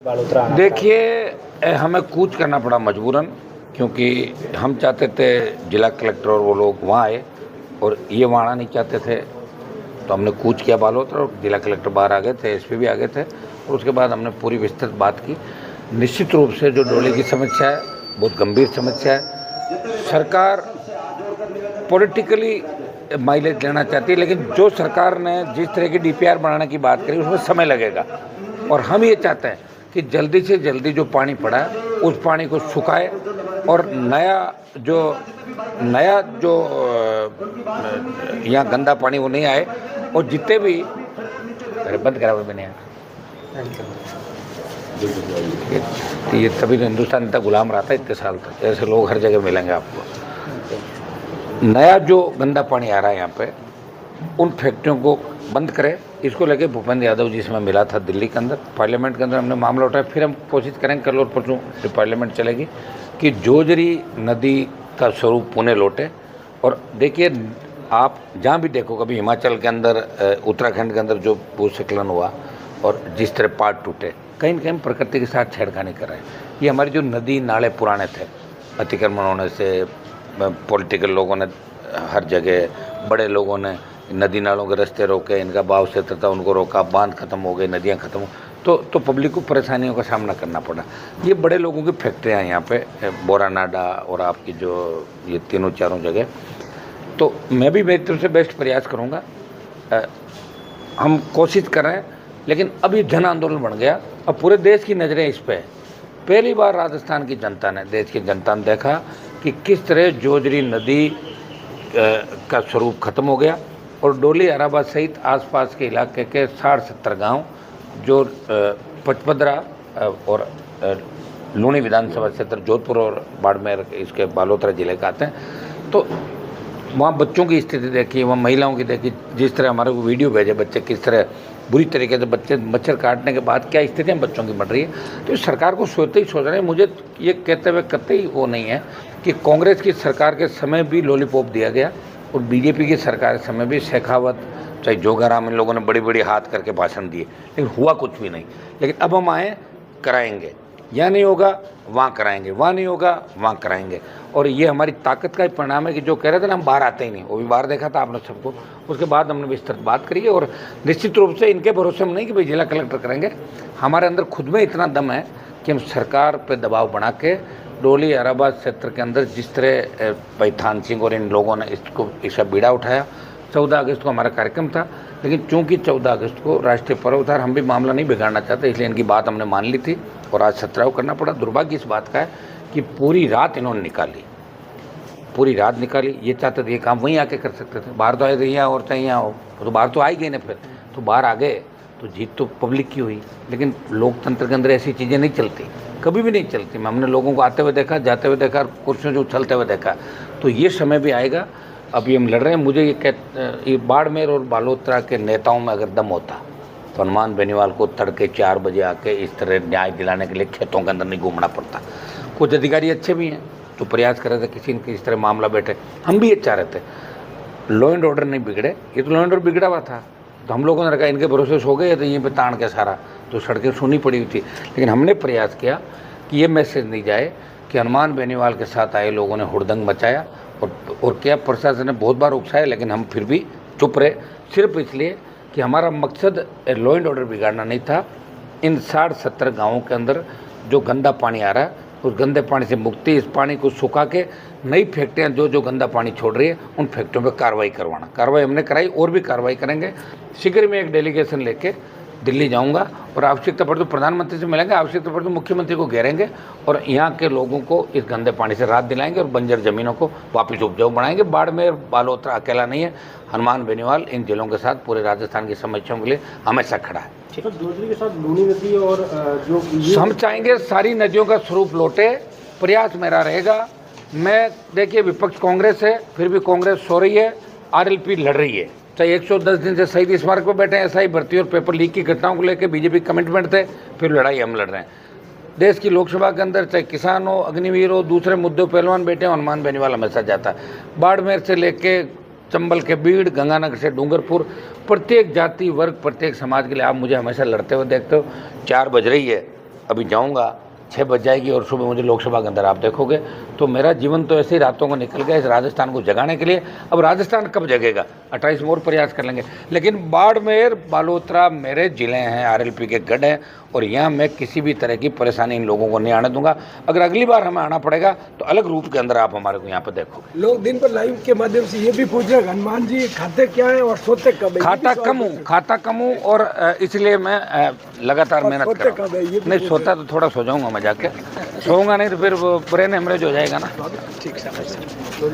बालोतरा देखिए, हमें कूच करना पड़ा मजबूरन, क्योंकि हम चाहते थे जिला कलेक्टर और वो लोग वहाँ आए और ये वहाँ आना नहीं चाहते थे, तो हमने कूच किया बालोतरा और जिला कलेक्टर बाहर आ गए थे, एसपी भी आ गए थे और उसके बाद हमने पूरी विस्तृत बात की। निश्चित रूप से जो डोले की समस्या है बहुत गंभीर समस्या है। सरकार पॉलिटिकली माइलेज लेना चाहती है, लेकिन जो सरकार ने जिस तरह की डीपीआर बनाने की बात करी उसमें समय लगेगा और हम ये चाहते हैं कि जल्दी से जल्दी जो पानी पड़ा है उस पानी को सुखाए और नया जो यहाँ गंदा पानी वो नहीं आए और जितने भी बंद करा हुआ मैंने तो ये तभी तो हिंदुस्तान इतना गुलाम रहा था इतने साल तक। ऐसे लोग हर जगह मिलेंगे आपको। नया जो गंदा पानी आ रहा है यहाँ पे उन फैक्ट्रियों को बंद करें। इसको लेके भूपेंद्र यादव जी से मैं मिला था दिल्ली के अंदर, पार्लियामेंट के अंदर हमने मामला उठाया। फिर हम कोशिश करेंगे कल और परसों जो पार्लियामेंट चलेगी कि जोजरी नदी का स्वरूप पुणे लौटे। और देखिए, आप जहाँ भी देखो, कभी हिमाचल के अंदर, उत्तराखंड के अंदर जो भूस्खलन हुआ और जिस तरह पहाड़ टूटे, कहीं न कहीं प्रकृति के साथ छेड़खानी कर रहे हैं। ये हमारी जो नदी नाले पुराने थे, अतिक्रमण होने से पॉलिटिकल लोगों ने हर जगह, बड़े लोगों ने नदी नालों के रास्ते रोके, इनका भाव क्षेत्र था उनको रोका, बांध खत्म हो गए, नदियाँ खत्म हो, तो पब्लिक को परेशानियों का सामना करना पड़ा। ये बड़े लोगों की फैक्ट्रियाँ हैं यहाँ पे, बोरानाडा और आपकी जो ये तीनों चारों जगह। तो मैं भी मेरी तरफ से बेस्ट प्रयास करूँगा। हम कोशिश कर रहे हैं, लेकिन अब ये जन आंदोलन बन गया। अब पूरे देश की नज़रें इस पे। पहली बार राजस्थान की जनता ने, देश की जनता ने देखा कि किस तरह जोजरी नदी का स्वरूप खत्म हो गया और डोली अराबाद सहित आसपास के इलाके के 60-70 गांव जो पचपदरा और लूणी विधानसभा क्षेत्र जोधपुर और बाड़मेर इसके बालोतरा जिले का आते हैं। तो वहाँ बच्चों की स्थिति देखी, वहाँ महिलाओं की देखी, जिस तरह हमारे को वीडियो भेजे बच्चे किस तरह बुरी तरीके से बच्चे मच्छर काटने के बाद क्या स्थितियाँ बच्चों की बढ़ रही है। तो इस सरकार को सोचते ही सोच रहे हैं। मुझे ये कहते हुए कतई वो नहीं है कि कांग्रेस की सरकार के समय भी लॉलीपॉप दिया गया और बीजेपी की सरकार के समय भी शेखावत, चाहे जोगाराम, इन लोगों ने बड़ी बड़ी हाथ करके भाषण दिए, लेकिन हुआ कुछ भी नहीं। लेकिन अब हम आए, कराएंगे, यहाँ नहीं होगा वहाँ कराएंगे, वहाँ नहीं होगा वहाँ कराएंगे। और ये हमारी ताकत का ही परिणाम है कि जो कह रहे थे ना हम बाहर आते ही नहीं, वो भी बाहर देखा था आपने सबको। उसके बाद हमने विस्तृत बात करी और निश्चित रूप से इनके भरोसे में नहीं कि भाई जिला कलेक्टर करेंगे। हमारे अंदर खुद में इतना दम है कि हम सरकार पर दबाव बना के डोली अराबाद क्षेत्र के अंदर जिस तरह भाई थान सिंह और इन लोगों ने इसका बीड़ा उठाया। 14 अगस्त को हमारा कार्यक्रम था, लेकिन चूंकि 14 अगस्त को राष्ट्रीय पर्व था, हम भी मामला नहीं बिगाड़ना चाहते, इसलिए इनकी बात हमने मान ली थी और आज सत्याव करना पड़ा। दुर्भाग्य इस बात का है कि पूरी रात इन्होंने निकाली, पूरी रात निकाली। ये चाहते थे ये काम वहीं आके कर सकते थे, बाहर तो आए थे यहाँ और चाहे यहाँ हो, तो बाहर तो आई गई ना, फिर तो बाहर आ गए तो जीत तो पब्लिक की हुई। लेकिन लोकतंत्र के अंदर ऐसी चीज़ें नहीं चलती, कभी भी नहीं चलती। हमने लोगों को आते हुए देखा, जाते हुए देखा, कुर्सियों से उछलते हुए देखा। तो ये समय भी आएगा। अभी हम लड़ रहे हैं। मुझे ये बाड़मेर और बालोतरा के नेताओं में अगर दम होता तो हनुमान बेनीवाल को तड़के 4 बजे आके इस तरह न्याय दिलाने के लिए खेतों के अंदर नहीं घूमना पड़ता। कुछ अधिकारी अच्छे भी हैं तो प्रयास कर रहे थे किसी न इस तरह मामला बैठे। हम भी ये चाह रहे थे लॉ एंड ऑर्डर नहीं बिगड़े, ये तो लॉ एंड ऑर्डर बिगड़ा हुआ था। तो हम लोगों ने रखा इनके भरोसे सो गए, तो यहीं पे ताड़ के सारा तो सड़कें सुनी पड़ी हुई थी। लेकिन हमने प्रयास किया कि ये मैसेज नहीं जाए कि हनुमान बेनीवाल के साथ आए लोगों ने हुड़दंग मचाया और क्या प्रशासन ने बहुत बार उकसाया, लेकिन हम फिर भी चुप रहे, सिर्फ इसलिए कि हमारा मकसद लॉ एंड ऑर्डर बिगाड़ना नहीं था। इन 60-70 गाँवों के अंदर जो गंदा पानी आ रहा है उस गंदे पानी से मुक्ति, इस पानी को सुखा के नई फैक्ट्रियाँ जो गंदा पानी छोड़ रही है उन फैक्ट्रियों पर कार्रवाई करवाना। कार्रवाई हमने कराई और भी कार्रवाई करेंगे। शीघ्र में एक डेलीगेशन लेके दिल्ली जाऊंगा और आवश्यकता पड़े तो प्रधानमंत्री से मिलेंगे, आवश्यकता पड़े तो मुख्यमंत्री को घेरेंगे और यहाँ के लोगों को इस गंदे पानी से राहत दिलाएंगे और बंजर ज़मीनों को वापस उपजाऊ बनाएंगे। बाड़मेर बालोतरा अकेला नहीं है, हनुमान बेनीवाल इन जिलों के साथ पूरे राजस्थान की समस्याओं के लिए हमेशा खड़ा है। तो जोजरी के साथ लूनी नदी और जो हम चाहेंगे सारी नदियों का स्वरूप लौटे, प्रयास मेरा रहेगा। मैं देखिए विपक्ष कांग्रेस है, फिर भी कांग्रेस सो रही है, आरएलपी लड़ रही है। चाहे 110 दिन से शहीद स्मारक पर बैठे हैं, एसआई भर्ती और पेपर लीक की घटनाओं को लेकर बीजेपी कमिटमेंट थे, फिर लड़ाई हम लड़ रहे हैं। देश की लोकसभा के अंदर चाहे किसान हो, अग्निवीर हो, दूसरे मुद्दों पहलवान बैठे हो, हनुमान बेनीवाल हमेशा जाता है। बाड़मेर से लेके चंबल के बीड़, गंगानगर से डूंगरपुर, प्रत्येक जाति वर्ग, प्रत्येक समाज के लिए आप मुझे हमेशा लड़ते हुए देखते हो। 4 बज रही है, अभी जाऊंगा, 6 बज जाएगी और सुबह मुझे लोकसभा के अंदर आप देखोगे। तो मेरा जीवन तो ऐसे ही रातों को निकल गया इस राजस्थान को जगाने के लिए। अब राजस्थान कब जगेगा, 28 में और प्रयास कर लेंगे। लेकिन बाड़मेर बालोतरा मेरे ज़िले हैं, आरएलपी के गढ़ हैं, और यहाँ मैं किसी भी तरह की परेशानी इन लोगों को नहीं आने दूंगा। अगर अगली बार हमें आना पड़ेगा तो अलग रूप के अंदर आप हमारे को यहाँ पर देखोगे। लोग दिन पर लाइव के माध्यम से ये भी पूछ रहे हैं हनुमान जी खाते क्या है और सोते कब है? खाता कम हूँ और इसलिए मैं लगातार मेहनत कर रहा हूँ। नहीं सोता तो थोड़ा सो जाऊंगा मैं जाके, सोऊंगा नहीं तो फिर ब्रेन हेमरेज हो जाएगा ना। ठीक है।